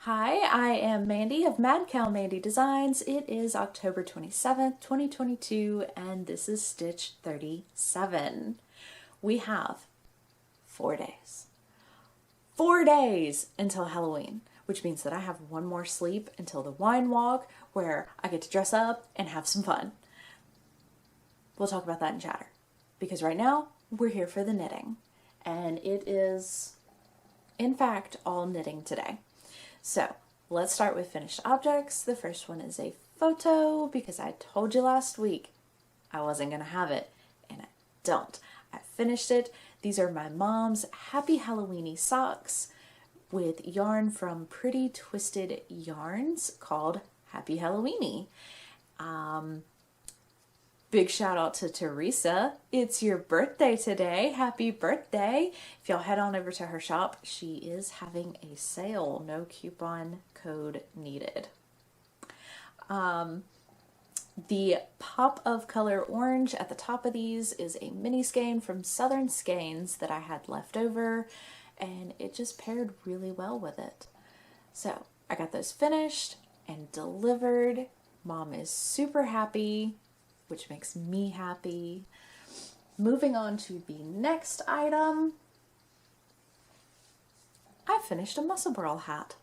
Hi, I am Mandy of Mad Cow Mandy Designs. It is October 27th, 2022, and this is Stitch 37. We have 4 days. 4 days until Halloween, which means that I have one more sleep until the wine walk where I get to dress up and have some fun. We'll talk about that in chatter because right now we're here for the knitting, and it is, in fact, all knitting today. So let's start with finished objects. The first one is a photo because I told you last week I wasn't going to have it, and I don't. I finished it. These are my mom's Happy Halloweeny socks with yarn from Pretty Twisted Yarns called Happy Halloweeny. Big shout out to Teresa. It's your birthday today. Happy birthday. If y'all head on over to her shop, she is having a sale. No coupon code needed. The pop of color orange at the top of these is a mini skein from Southern Skeins that I had left over, and it just paired really well with it. So I got those finished and delivered. Mom is super happy, which makes me happy. Moving on to the next item, I finished a Muscle Burl hat.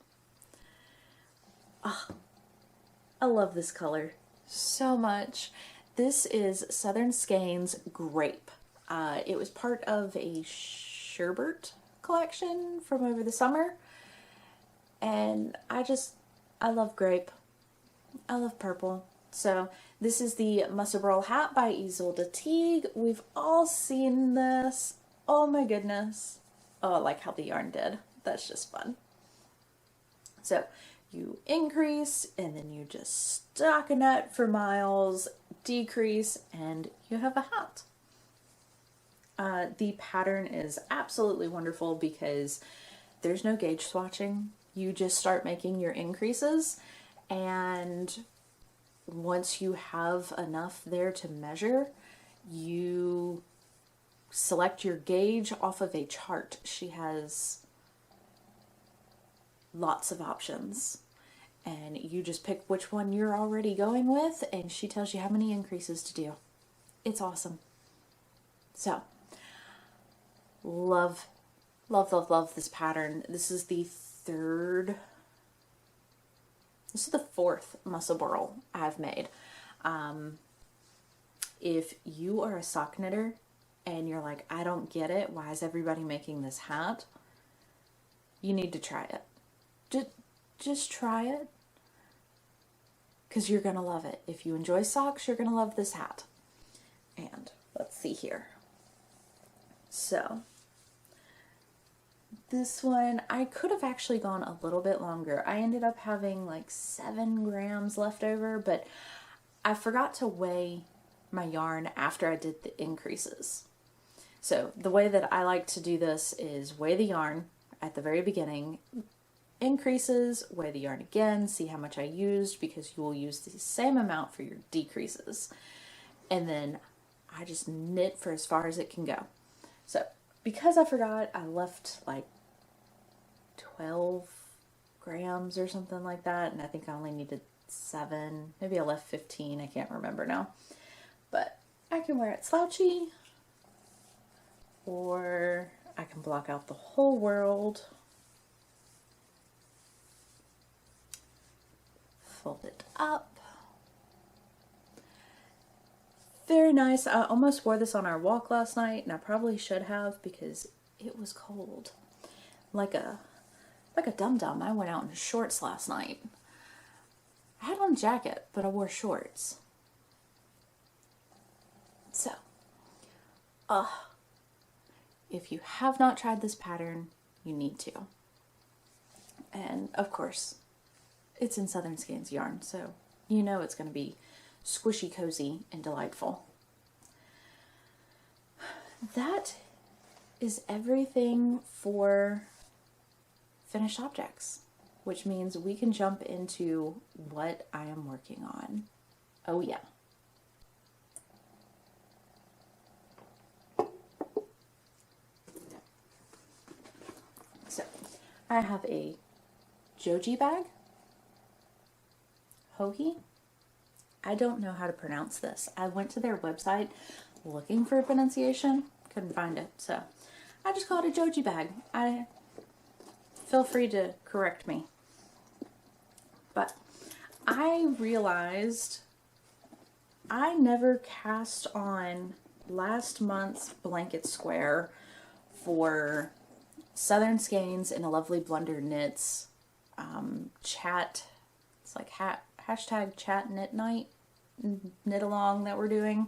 I love this color so much. This is Southern Skeins Grape. It was part of a Sherbert collection from over the summer, and I love grape. I love purple. So this is the Muscle Burl hat by Ysolda Teague. We've all seen this. Oh my goodness. Oh, I like how the yarn did. That's just fun. So you increase and then you just stockinette for miles, decrease, and you have a hat. The pattern is absolutely wonderful because there's no gauge swatching. You just start making your increases, and once you have enough there to measure, you select your gauge off of a chart. She has lots of options, and you just pick which one you're already going with, and she tells you how many increases to do. It's awesome. So, love, love, love, love this pattern. This is the fourth Muscle Burl I've made. If you are a sock knitter and you're like, I don't get it, why is everybody making this hat? You need to try it. Just try it, because you're gonna love it. If you enjoy socks, you're gonna love this hat. And let's see here. So this one, I could have actually gone a little bit longer. I ended up having like 7 grams left over, but I forgot to weigh my yarn after I did the increases. So the way that I like to do this is weigh the yarn at the very beginning, increases, weigh the yarn again, see how much I used, because you will use the same amount for your decreases. And then I just knit for as far as it can go. So because I forgot, I left like 12 grams or something like that, and I think I only needed 7. Maybe I left 15, I can't remember now. But I can wear it slouchy, or I can block out the whole world. Fold it up. Very nice. I almost wore this on our walk last night, and I probably should have because it was cold. Like a dum-dum, I went out in shorts last night. I had on a jacket, but I wore shorts. So, if you have not tried this pattern, you need to. And of course, it's in Southern Skeins yarn, so you know it's going to be squishy, cozy, and delightful. That is everything for finished objects, which means we can jump into what I am working on. Oh yeah. So I have a Joji bag? Hoagie? I don't know how to pronounce this. I went to their website looking for a pronunciation, couldn't find it, so I just call it a Joji bag. Feel free to correct me. But I realized I never cast on last month's blanket square for Southern Skeins in a Lovely Blunder Knits chat. It's like hashtag chat knit night, knit along that we're doing.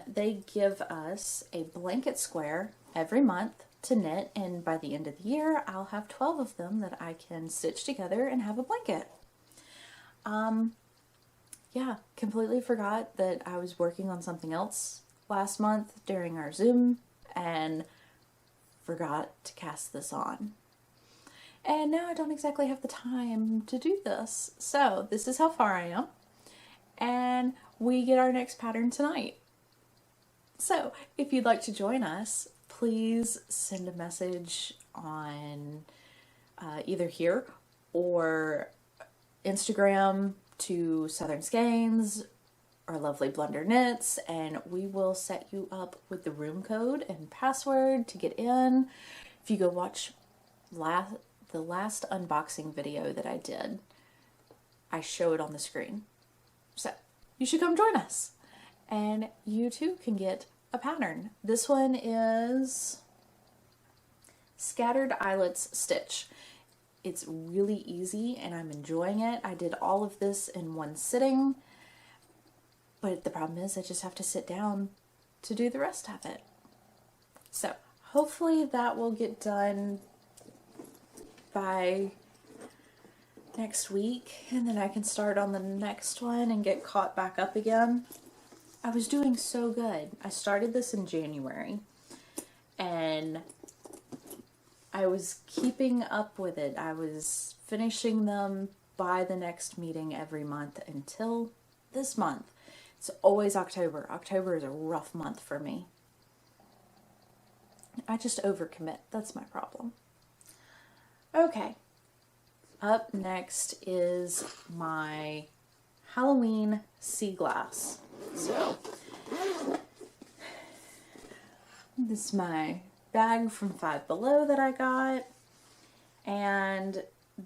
They give us a blanket square every month to knit, and by the end of the year I'll have 12 of them that I can stitch together and have a blanket. Yeah, completely forgot that I was working on something else last month during our Zoom and forgot to cast this on. And now I don't exactly have the time to do this. So this is how far I am. And we get our next pattern tonight. So if you'd like to join us, please send a message on either here or Instagram to Southern Skeins or Lovely Blunder Knits, and we will set you up with the room code and password to get in. If you go watch the last unboxing video that I did, I show it on the screen. So you should come join us, and you too can get a pattern. This one is Scattered Eyelets Stitch. It's really easy and I'm enjoying it. I did all of this in one sitting, but the problem is I just have to sit down to do the rest of it. So hopefully that will get done by next week, and then I can start on the next one and get caught back up again. I was doing so good. I started this in January and I was keeping up with it. I was finishing them by the next meeting every month until this month. It's always October. October is a rough month for me. I just overcommit. That's my problem. Okay. Up next is my Halloween sea glass. So, this is my bag from Five Below that I got, and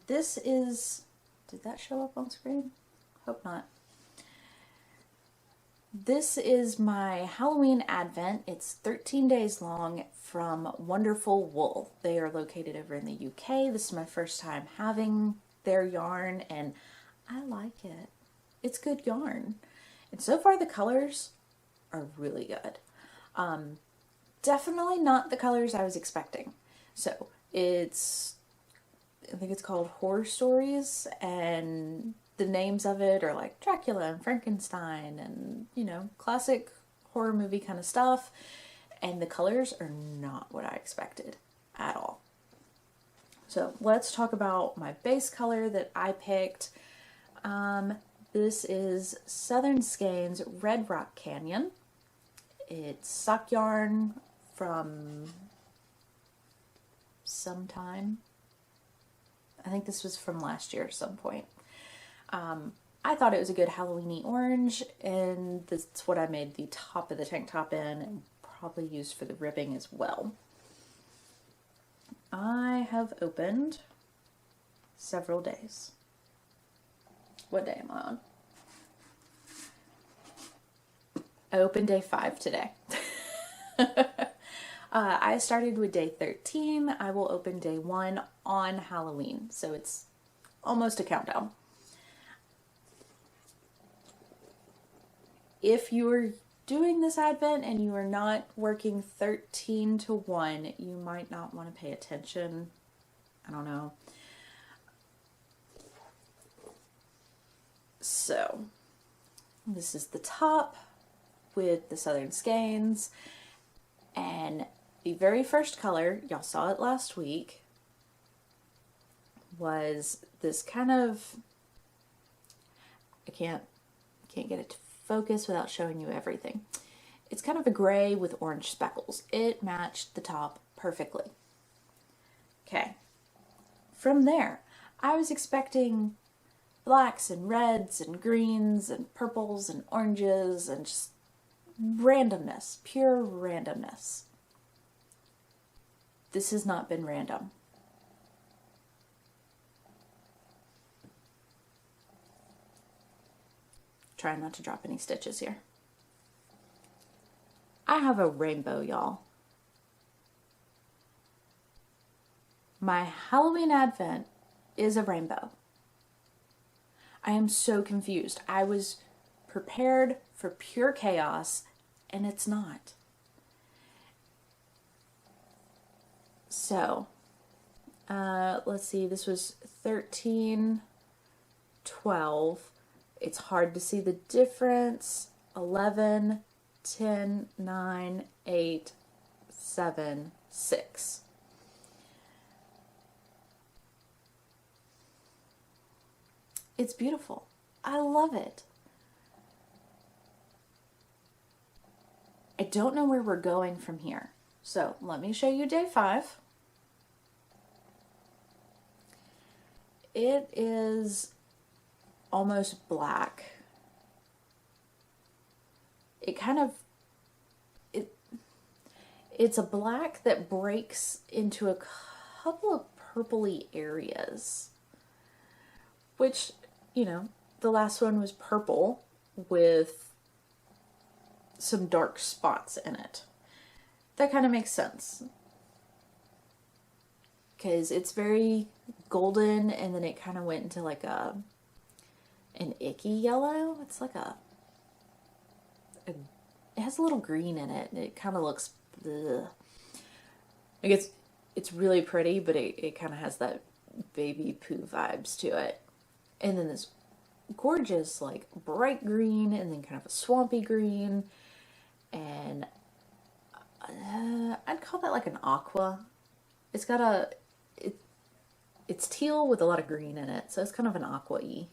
this is, did that show up on screen? Hope not. This is my Halloween Advent. It's 13 days long from Wonderful Wool. They are located over in the UK. This is my first time having their yarn, and I like it. It's good yarn. And so far the colors are really good. Definitely not the colors I was expecting. So it's, I think it's called Horror Stories, and the names of it are like Dracula and Frankenstein and, you know, classic horror movie kind of stuff. And the colors are not what I expected at all. So let's talk about my base color that I picked. This is Southern Skeins Red Rock Canyon. It's sock yarn from sometime. I think this was from last year at some point. I thought it was a good Halloween-y orange, and that's what I made the top of the tank top in, and probably used for the ribbing as well. I have opened several days. What day am I on? I opened day 5 today. I started with day 13. I will open day 1 on Halloween, so it's almost a countdown. If you are doing this Advent and you are not working 13 to 1, you might not want to pay attention. I don't know. So, this is the top with the Southern Skeins, and the very first color, y'all saw it last week, was this kind of, I can't get it to focus without showing you everything. It's kind of a gray with orange speckles. It matched the top perfectly. Okay, from there, I was expecting blacks and reds and greens and purples and oranges and just randomness, pure randomness. This has not been random. Try not to drop any stitches here. I have a rainbow, y'all. My Halloween advent is a rainbow. I am so confused. I was prepared for pure chaos, and it's not. So, let's see, this was 13, 12. It's hard to see the difference. 11, 10, 9, 8, 7, 6. It's beautiful. I love it. I don't know where we're going from here. So let me show you day 5. It is almost black. It's a black that breaks into a couple of purpley areas, which, you know, the last one was purple with some dark spots in it. That kind of makes sense, because it's very golden, and then it kind of went into like an icky yellow. It's like it has a little green in it. It kind of looks, ugh. Like it's really pretty, but it kind of has that baby poo vibes to it. And then this gorgeous, like, bright green, and then kind of a swampy green, and I'd call that like an aqua. It's got it's teal with a lot of green in it, so it's kind of an aqua-y.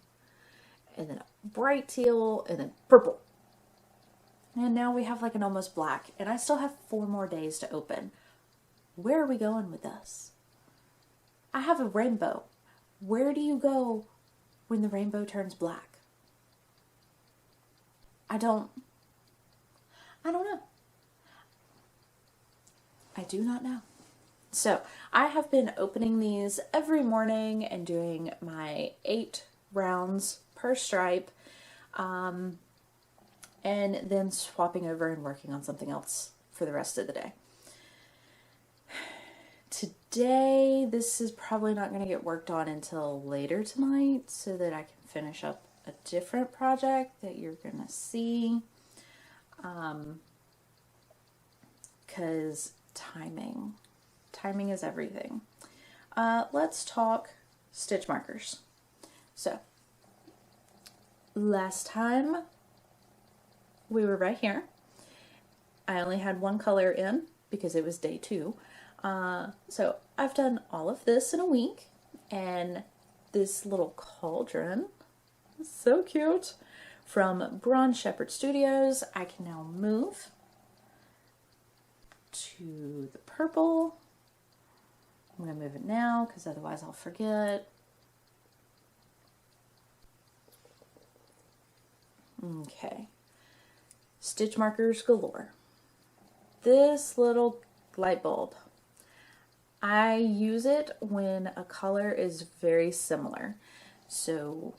And then a bright teal, and then purple. And now we have like an almost black, and I still have 4 more days to open. Where are we going with this? I have a rainbow. Where do you go when the rainbow turns black? I don't know. I do not know. So I have been opening these every morning and doing my 8 rounds per stripe, and then swapping over and working on something else for the rest of the day. Today, this is probably not going to get worked on until later tonight, so that I can finish up a different project that you're going to see. Because timing is everything. Let's talk stitch markers. So, last time we were right here. I only had 1 color in because it was day 2. So I've done all of this in a week, and this little cauldron is so cute from Bronze Shepherd Studios. I can now move to the purple. I'm going to move it now because otherwise I'll forget. Okay. Stitch markers galore. This little light bulb, I use it when a color is very similar. So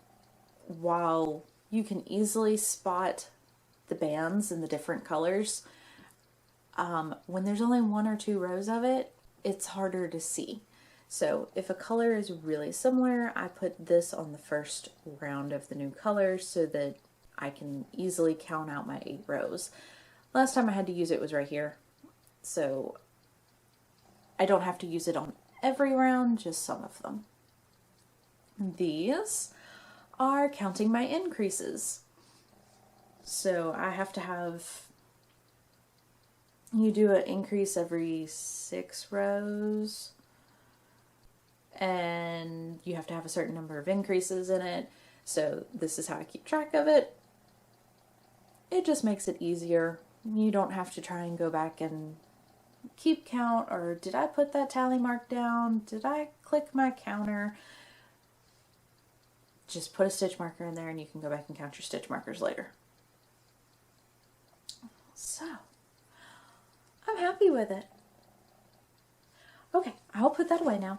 while you can easily spot the bands in the different colors, when there's only 1 or 2 rows of it, it's harder to see. So if a color is really similar, I put this on the first round of the new colors so that I can easily count out my 8 rows. Last time I had to use it was right here. So I don't have to use it on every round, just some of them. These are counting my increases. So I have to have, you do an increase every 6 rows, and you have to have a certain number of increases in it. So this is how I keep track of it. It just makes it easier. You don't have to try and go back and keep count, or did I put that tally mark down? Did I click my counter? just put a stitch marker in there and you can go back and count your stitch markers later. So, I'm happy with it. Okay, I'll put that away now.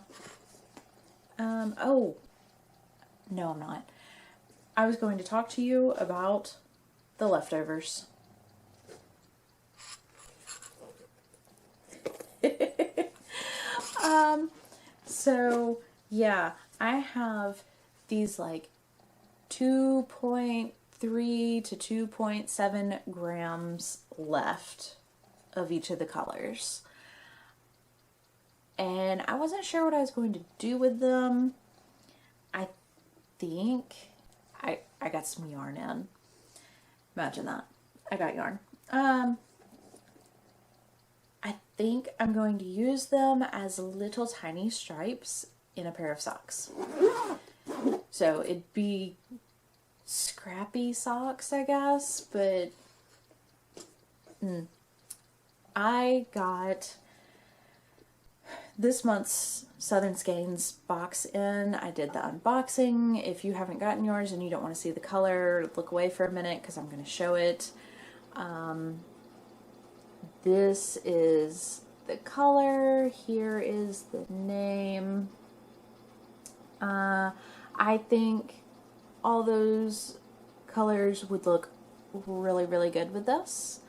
Oh, no, I'm not. I was going to talk to you about the leftovers. So yeah, I have these like 2.3 to 2.7 grams left of each of the colors. And I wasn't sure what I was going to do with them. I think I got some yarn in. Imagine that. I got yarn. I think I'm going to use them as little tiny stripes in a pair of socks. So it'd be scrappy socks, I guess, but I got this month's Southern Skeins box in. I did the unboxing. If you haven't gotten yours and you don't want to see the color, look away for a minute because I'm going to show it. This is the color. Here is the name. I think all those colors would look really, really good with this.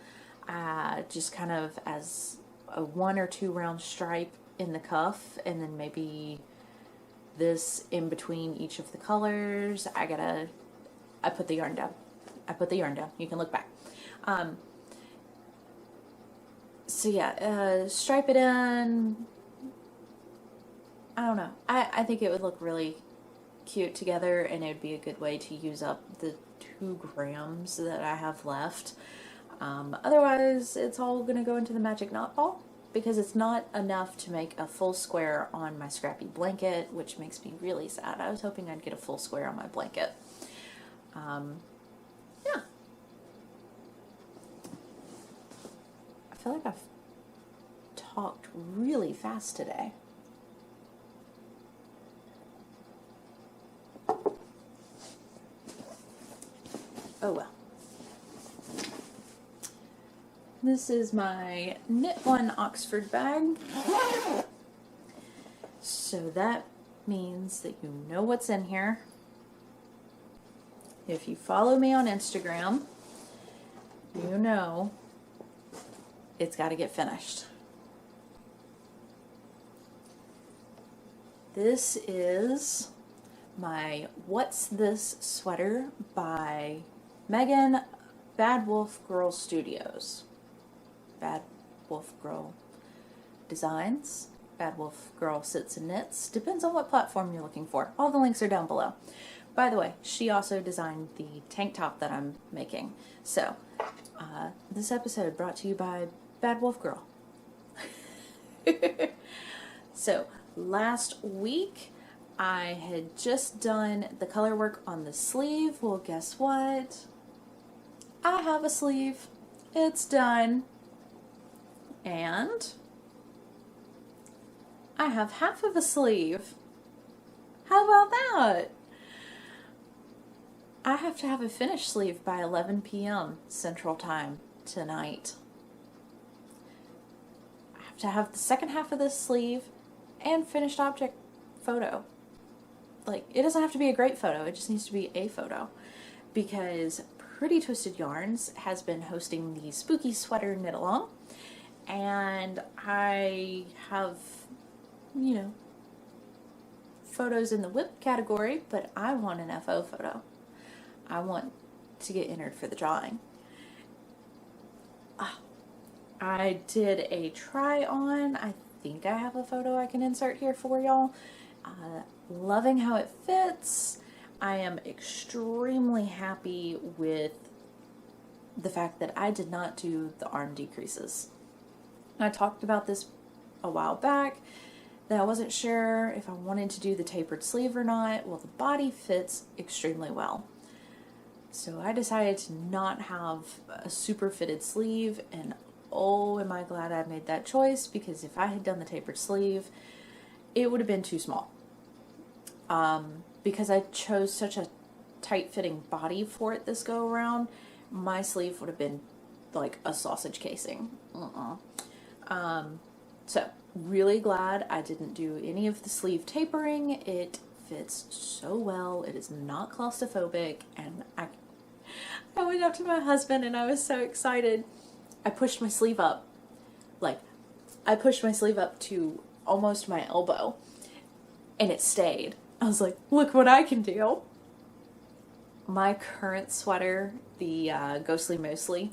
Just kind of as a 1 or 2 round stripe in the cuff, and then maybe this in between each of the colors. I put the yarn down. You can look back. So yeah, stripe it in. I don't know. I think it would look really cute together, and it would be a good way to use up the 2 grams that I have left. Otherwise, it's all going to go into the magic knot ball, because it's not enough to make a full square on my scrappy blanket, which makes me really sad. I was hoping I'd get a full square on my blanket. Yeah. I feel like I've talked really fast today. Oh well. This is my Knit One Oxford bag. So that means that you know what's in here. If you follow me on Instagram, you know it's got to get finished. This is my What's This sweater by Megan, Bad Wolf Girl Studios. Bad Wolf Girl Designs. Bad Wolf Girl Sits and Knits. Depends on what platform you're looking for. All the links are down below. By the way, she also designed the tank top that I'm making. So, this episode brought to you by Bad Wolf Girl. So, last week I had just done the color work on the sleeve. Well, guess what? I have a sleeve. It's done. And I have half of a sleeve. How about that? I have to have a finished sleeve by 11 p.m. Central Time tonight. I have to have the second half of this sleeve and finished object photo. Like, it doesn't have to be a great photo, it just needs to be a photo. Because Pretty Twisted Yarns has been hosting the Spooky Sweater Knit Along. And I have, you know, photos in the whip category, but I want an FO photo. I want to get entered for the drawing. I did a try on. I think I have a photo I can insert here for y'all. Loving how it fits. I am extremely happy with the fact that I did not do the arm decreases. I talked about this a while back, that I wasn't sure if I wanted to do the tapered sleeve or not. Well, the body fits extremely well. So I decided to not have a super fitted sleeve, and oh, am I glad I made that choice, because if I had done the tapered sleeve, it would have been too small. because I chose such a tight-fitting body for it this go around, my sleeve would have been like a sausage casing. So really glad I didn't do any of the sleeve tapering. It fits so well. It is not claustrophobic, and I went up to my husband and I was so excited. I pushed my sleeve up, like I pushed my sleeve up to almost my elbow, and it stayed. I was like, look what I can do. My current sweater, the Ghostly Mostly,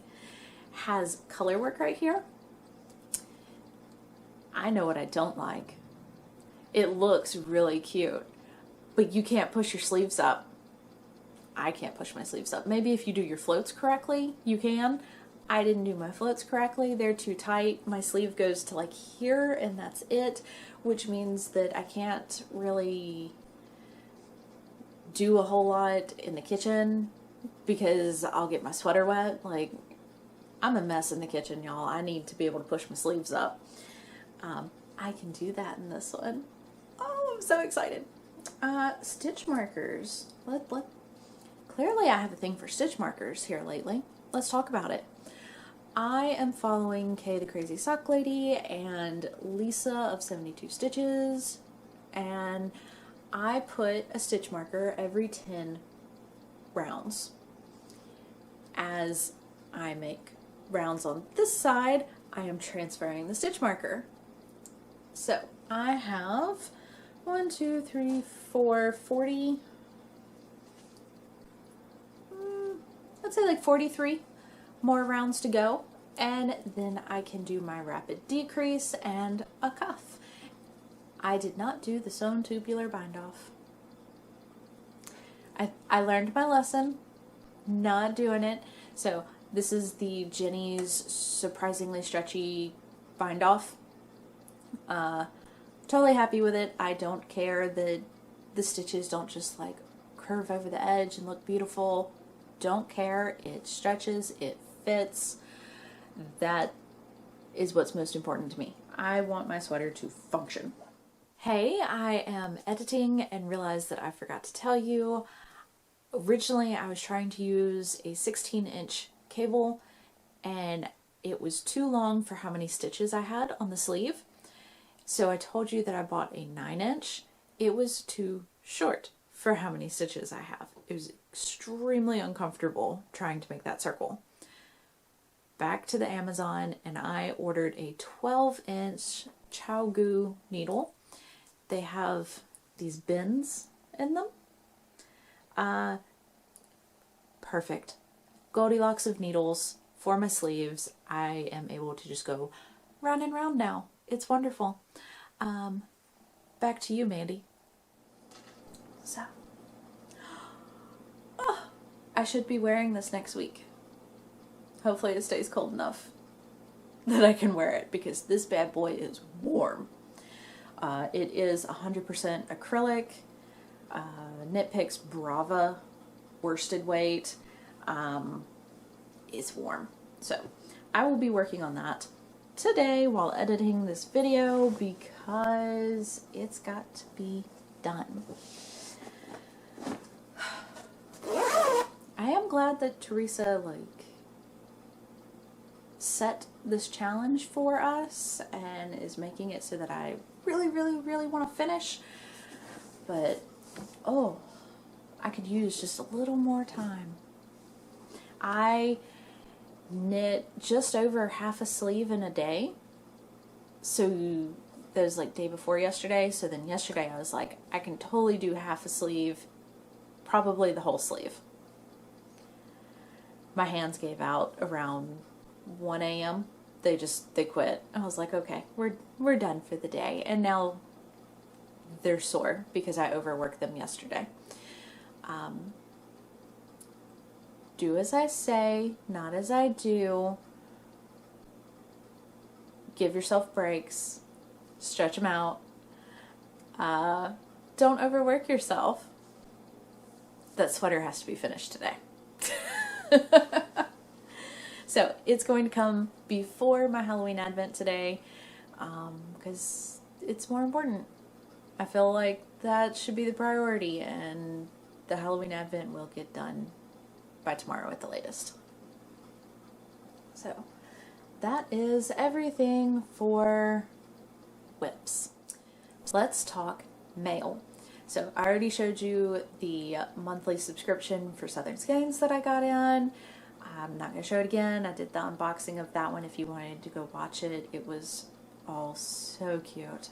has color work right here. I know what I don't like. It looks really cute, but you can't push your sleeves up. I can't push my sleeves up. Maybe if you do your floats correctly, you can. I didn't do my floats correctly. They're too tight. My sleeve goes to like here, and that's it, which means that I can't really do a whole lot in the kitchen because I'll get my sweater wet. Like, I'm a mess in the kitchen, y'all. I need to be able to push my sleeves up. I can do that in this one. Oh, I'm so excited. Stitch markers. Clearly I have a thing for stitch markers here lately. Let's talk about it. I am following Kay the Crazy Sock Lady and Lisa of 72 Stitches, and I put a stitch marker every 10 rounds. As I make rounds on this side, I am transferring the stitch marker. So I have 1, 2, 3, 4, 40, let's say like 43 more rounds to go, and then I can do my rapid decrease and a cuff. I did not do the sewn tubular bind off. I learned my lesson, not doing it. So this is the Jenny's surprisingly stretchy bind off. Totally happy with it. I don't care that the stitches don't just like curve over the edge and look beautiful. Don't care. It stretches, it fits. That is what's most important to me. I want my sweater to function. Hey, I am editing and realized that I forgot to tell you. Originally, I was trying to use a 16-inch cable, and it was too long for how many stitches I had on the sleeve. So I told you that I bought a 9-inch. It was too short for how many stitches I have. It was extremely uncomfortable trying to make that circle. Back to the Amazon, and I ordered a 12-inch ChiaoGoo needle. They have these bins in them. Perfect. Goldilocks of needles for my sleeves. I am able to just go round and round now. It's wonderful. Back to you, Mandy. So, I should be wearing this next week. Hopefully it stays cold enough that I can wear it, because this bad boy is warm. It is 100% acrylic, Knit Picks Brava worsted weight. It's warm. So I will be working on that today while editing this video, because it's got to be done. I am glad that Teresa set this challenge for us and is making it so that I really want to finish. But oh, I could use just a little more time. I knit just over half a sleeve in a day. So that was like day before yesterday. So then yesterday I was like, I can totally do half a sleeve, probably the whole sleeve. My hands gave out around 1 a.m. They quit. I was like, okay, we're done for the day. And now they're sore because I overworked them yesterday. Do as I say, not as I do. Give yourself breaks. Stretch them out. Don't overwork yourself. That sweater has to be finished today. So it's going to come before my Halloween advent today, because it's more important. I feel like that should be the priority, and the Halloween Advent will get done by tomorrow at the latest. So that is everything for whips. Let's talk mail. So I already showed you the monthly subscription for Southern Skeins that I got in. I'm not going to show it again. I did the unboxing of that one if you wanted to go watch it. It was all so cute.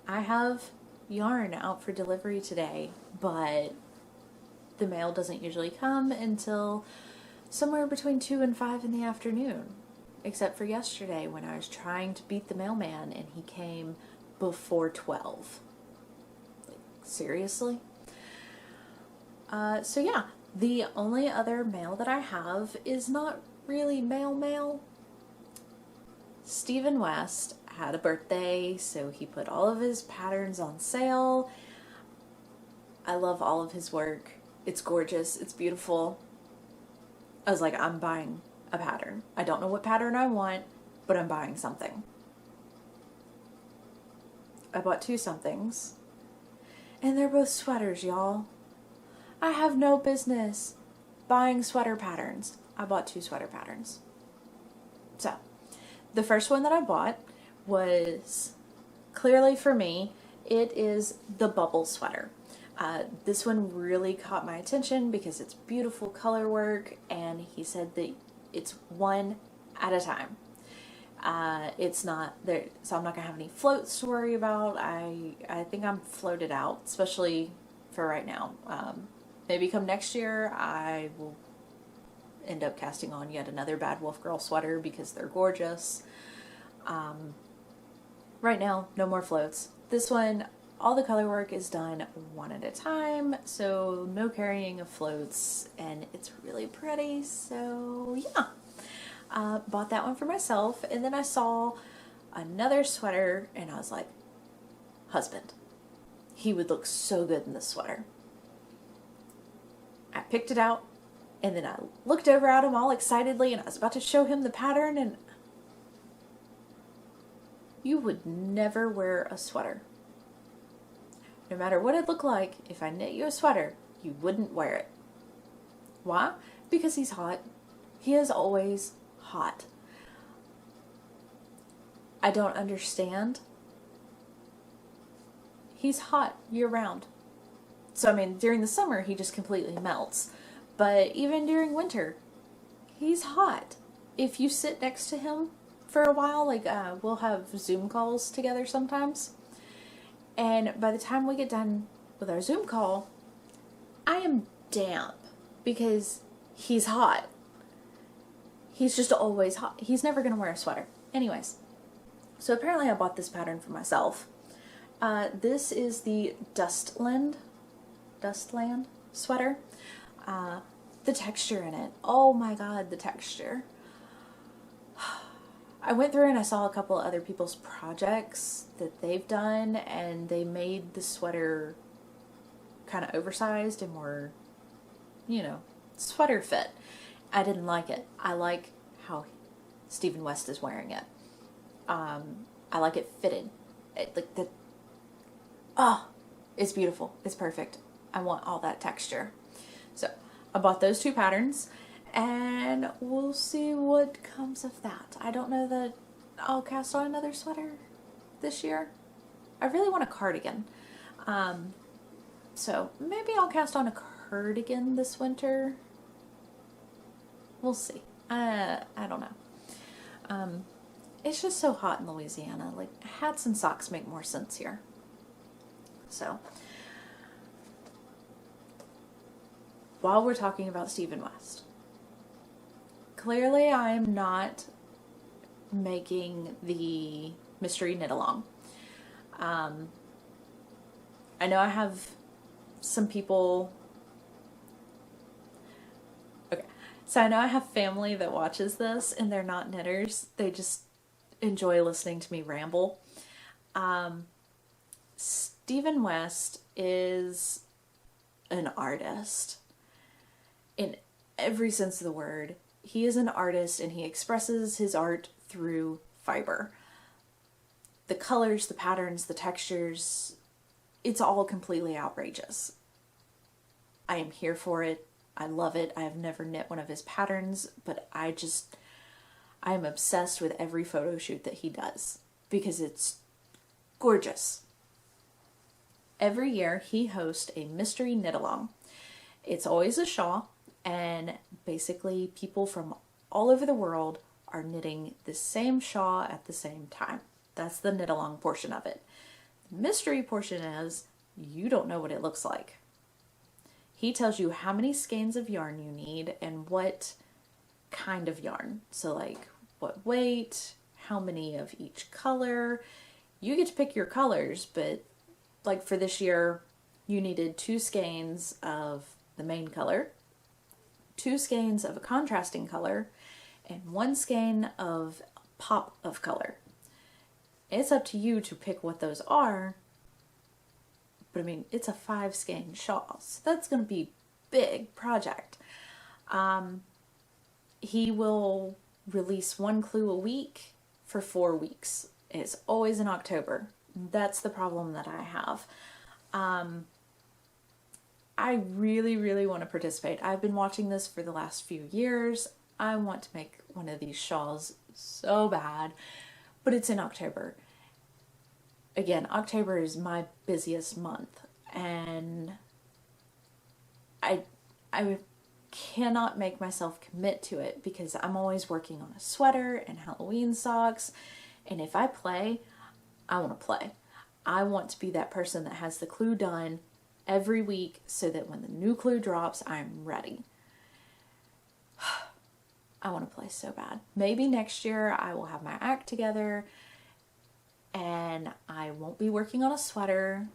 I have yarn out for delivery today, but the mail doesn't usually come until somewhere between 2 and 5 in the afternoon, except for yesterday when I was trying to beat the mailman and he came before 12. Like, seriously? So yeah, the only other mail that I have is not really mail. Stephen West had a birthday, so he put all of his patterns on sale. I love all of his work. It's gorgeous. It's beautiful. I was like, I'm buying a pattern. I don't know what pattern I want, but I'm buying something. I bought 2 somethings, and they're both sweaters, y'all. I have no business buying sweater patterns. I bought 2 sweater patterns. So, the first one that I bought was clearly for me. It is the bubble sweater. This one really caught my attention because it's beautiful color work, and he said that it's one at a time. It's not there, so I'm not gonna have any floats to worry about. I think I'm floated out, especially for right now. Maybe come next year I will end up casting on yet another Bad Wolf Girl sweater because they're gorgeous. Right now, no more floats. This one, all the color work is done one at a time, so no carrying of floats, and it's really pretty, so yeah. Bought that one for myself, and then I saw another sweater, and I was like, husband, he would look so good in this sweater. I picked it out, and then I looked over at him all excitedly, and I was about to show him the pattern, and you would never wear a sweater. No matter what it looked like, if I knit you a sweater, you wouldn't wear it. Why? Because he's hot. He is always hot. I don't understand. He's hot year round. So, I mean, during the summer, he just completely melts. But even during winter, he's hot. If you sit next to him for a while, like, we'll have Zoom calls together sometimes. And by the time we get done with our Zoom call, I am damp because he's hot. He's just always hot. He's never going to wear a sweater. Anyways, so apparently I bought this pattern for myself. This is the Dustland sweater. The texture in it. Oh my god, the texture. I went through and I saw a couple of other people's projects that they've done, and they made the sweater kind of oversized and more, you know, sweater fit. I didn't like it. I like how Stephen West is wearing it. I like it fitted. It's beautiful. It's perfect. I want all that texture. So I bought those 2 patterns, and we'll see what comes of that. I don't know that I'll cast on another sweater this year. I really want a cardigan. So maybe I'll cast on a cardigan this winter. We'll see. I don't know. It's just so hot in Louisiana. Like, hats and socks make more sense here. So, while we're talking about Stephen West, clearly I am not making the mystery knit along. I know I have some people. Okay, so I know I have family that watches this, and they're not knitters. They just enjoy listening to me ramble. Stephen West is an artist in every sense of the word. He is an artist, and he expresses his art through fiber. the colors, the patterns, the textures, it's all completely outrageous. I am here for it. I love it. I have never knit one of his patterns, but I am obsessed with every photo shoot that he does because it's gorgeous. Every year he hosts a mystery knit along. It's always a shawl, and basically people from all over the world are knitting the same shawl at the same time. That's the knit along portion of it. The mystery portion is you don't know what it looks like. He tells you how many skeins of yarn you need and what kind of yarn. So like what weight, how many of each color. You get to pick your colors, but like for this year, you needed 2 skeins of the main color, 2 skeins of a contrasting color, and 1 skein of pop of color. It's up to you to pick what those are, but I mean, it's a 5 skein shawl, so that's going to be a big project. He will release 1 clue a week for 4 weeks. It's always in October. That's the problem that I have. I really, really want to participate. I've been watching this for the last few years. I want to make one of these shawls so bad, but it's in October. Again, October is my busiest month, and I cannot make myself commit to it because I'm always working on a sweater and Halloween socks, and if I play, I want to play. I want to be that person that has the clue done every week so that when the new clue drops, I'm ready. I want to play so bad. Maybe next year I will have my act together and I won't be working on a sweater.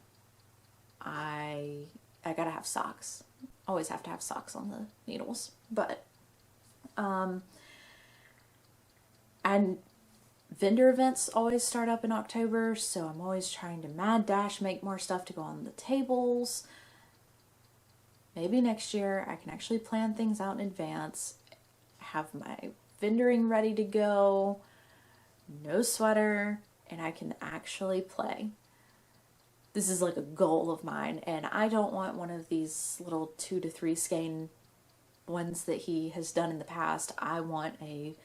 I gotta have socks. Always have to have socks on the needles. But and vendor events always start up in October, so I'm always trying to mad dash make more stuff to go on the tables. Maybe next year I can actually plan things out in advance, have my vendoring ready to go, no sweater, and I can actually play. This is like a goal of mine, and I don't want one of these little 2 to 3 skein ones that he has done in the past. I want a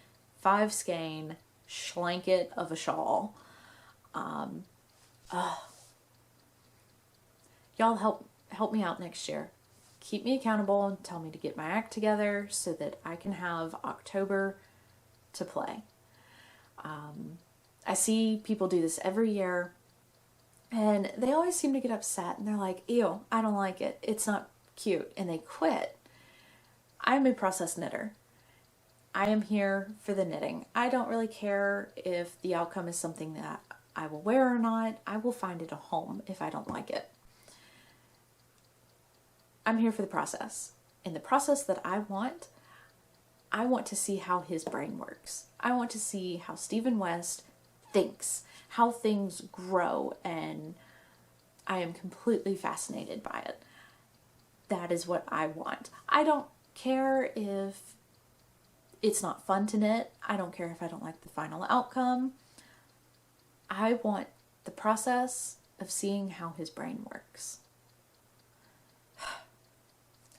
5 skein schlanket of a shawl. Y'all help me out next year. Keep me accountable and tell me to get my act together so that I can have October to play. I see people do this every year and they always seem to get upset and they're like, ew, I don't like it. It's not cute. And they quit. I'm a process knitter. I am here for the knitting. I don't really care if the outcome is something that I will wear or not. I will find it a home if I don't like it. I'm here for the process. In the process that I want to see how his brain works. I want to see how Stephen West thinks, how things grow, and I am completely fascinated by it. That is what I want. I don't care if it's not fun to knit. I don't care if I don't like the final outcome. I want the process of seeing how his brain works.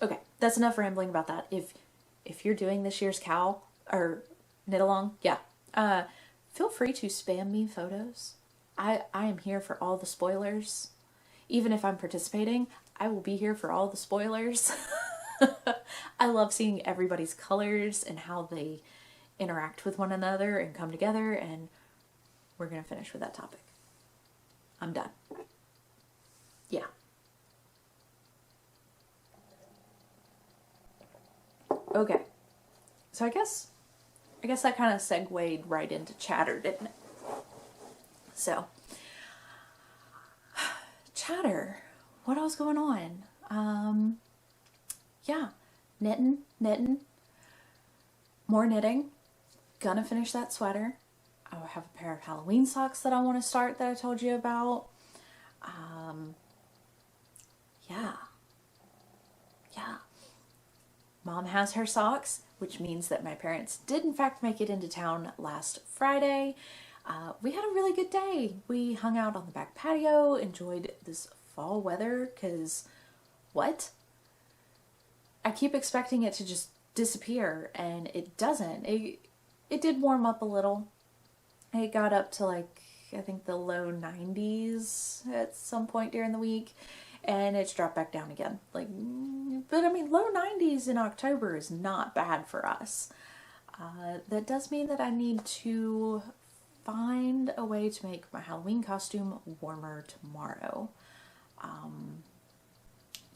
Okay, that's enough rambling about that. If you're doing this year's cowl or knit along, yeah, feel free to spam me photos. I am here for all the spoilers. Even if I'm participating, I will be here for all the spoilers. I love seeing everybody's colors and how they interact with one another and come together, and we're going to finish with that topic. I'm done. Yeah. Okay. So I guess that kind of segued right into chatter, didn't it? So, chatter. What else going on? Yeah, knitting, more knitting. Gonna finish that sweater. I have a pair of Halloween socks that I want to start that I told you about. Yeah. Mom has her socks, which means that my parents did in fact make it into town last Friday. We had a really good day. We hung out on the back patio, enjoyed this fall weather, because what? I keep expecting it to just disappear, and it doesn't. It did warm up a little. It got up to like, I think the low 90s at some point during the week, and it's dropped back down again. Like, but I mean, low 90s in October is not bad for us. That does mean that I need to find a way to make my Halloween costume warmer tomorrow.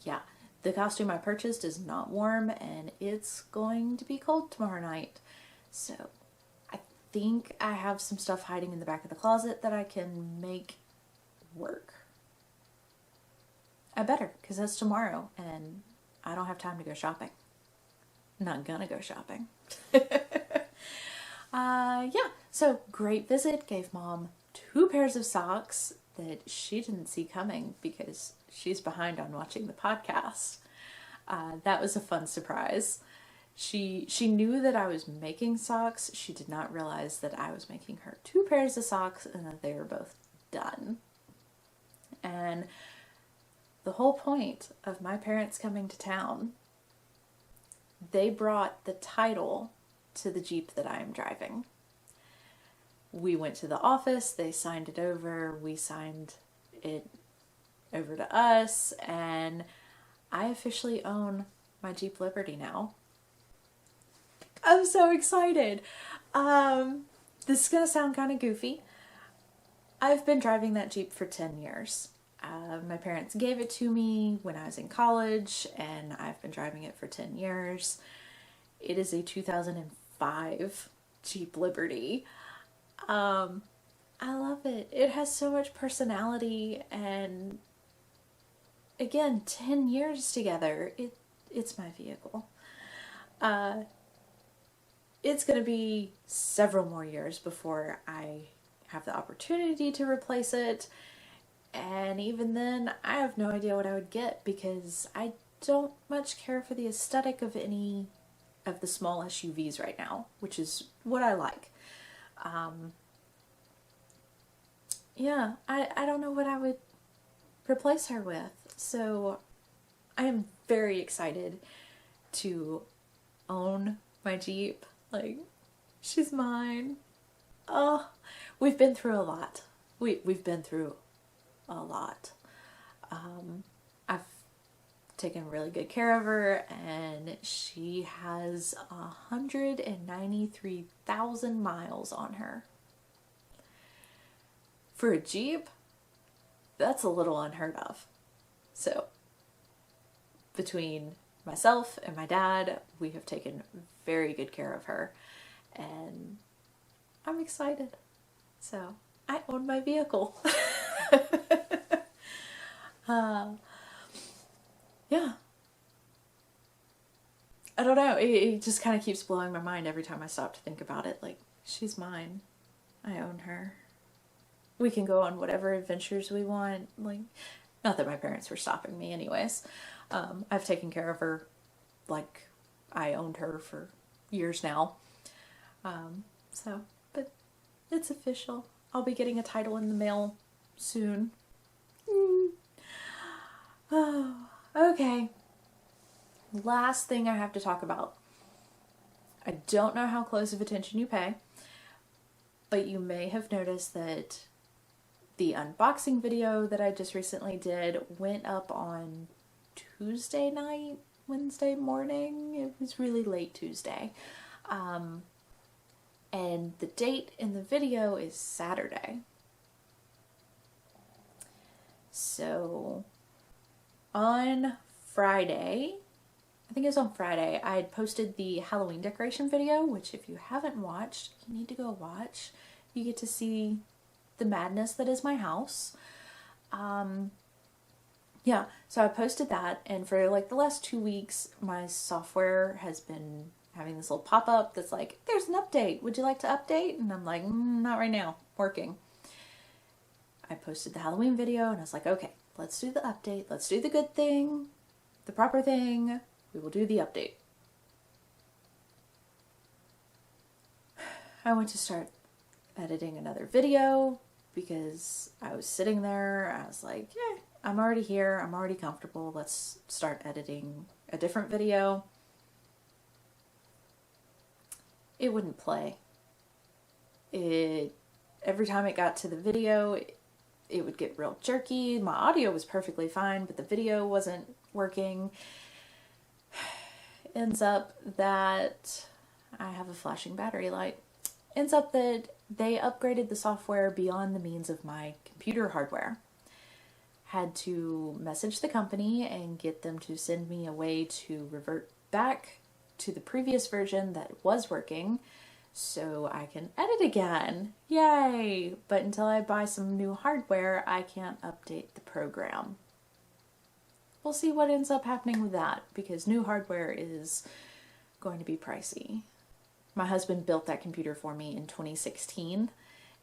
Yeah, the costume I purchased is not warm, and it's going to be cold tomorrow night. So I think I have some stuff hiding in the back of the closet that I can make work. I better, because that's tomorrow, and I don't have time to go shopping. I'm not gonna go shopping. Yeah, so great visit. Gave Mom 2 pairs of socks that she didn't see coming because she's behind on watching the podcast. That was a fun surprise. She knew that I was making socks. She did not realize that I was making her 2 pairs of socks and that they were both done. And the whole point of my parents coming to town, they brought the title to the Jeep that I am driving. We went to the office, they signed it over, we signed it over to us, and I officially own my Jeep Liberty now. I'm so excited. This is gonna sound kind of goofy. I've been driving that Jeep for 10 years. My parents gave it to me when I was in college, and I've been driving it for 10 years. It is a 2005 Jeep Liberty. I love it. It has so much personality, and again, 10 years together. It's my vehicle. It's going to be several more years before I have the opportunity to replace it. And even then, I have no idea what I would get, because I don't much care for the aesthetic of any of the small SUVs right now, which is what I like. Yeah, I don't know what I would replace her with. So I am very excited to own my Jeep. Like, she's mine. Oh, we've been through a lot. We've been through a lot. I've taken really good care of her, and she has 193,000 miles on her. For a Jeep, that's a little unheard of. So, between myself and my dad, we have taken very good care of her, and I'm excited. So, I own my vehicle. Yeah. I don't know, it just kind of keeps blowing my mind every time I stop to think about it. Like, she's mine. I own her. We can go on whatever adventures we want. Like, not that my parents were stopping me anyways. I've taken care of her like I owned her for years now. But it's official. I'll be getting a title in the mail soon. Oh, okay. Last thing I have to talk about. I don't know how close of attention you pay, but you may have noticed that the unboxing video that I just recently did went up on Tuesday night, Wednesday morning. It was really late Tuesday. And the date in the video is Saturday. So on Friday, I think it was on Friday, I had posted the Halloween decoration video, which if you haven't watched, you need to go watch. You get to see the madness that is my house. Yeah, so I posted that, and for like the last 2 weeks, my software has been having this little pop-up that's like, there's an update. Would you like to update? And I'm like, not right now, working. I posted the Halloween video, and I was like, okay, let's do the update. Let's do the good thing, the proper thing. We will do the update. I went to start editing another video because I was sitting there. I was like, yeah, I'm already here. I'm already comfortable. Let's start editing a different video. It wouldn't play. Every time it got to the video, it would get real jerky. My audio was perfectly fine, but the video wasn't working. Ends up that I have a flashing battery light. Ends up that they upgraded the software beyond the means of my computer hardware. Had to message the company and get them to send me a way to revert back to the previous version that was working so I can edit again. Yay! But until I buy some new hardware, I can't update the program. We'll see what ends up happening with that, because new hardware is going to be pricey. My husband built that computer for me in 2016,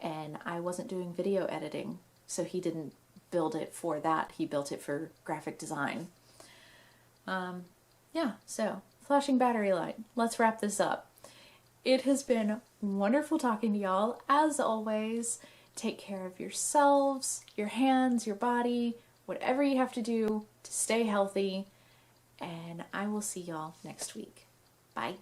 and I wasn't doing video editing, so he didn't build it for that. He built it for graphic design. Yeah, so flashing battery light. Let's wrap this up. It has been wonderful talking to y'all. As always, take care of yourselves, your hands, your body, whatever you have to do to stay healthy, and I will see y'all next week. Bye.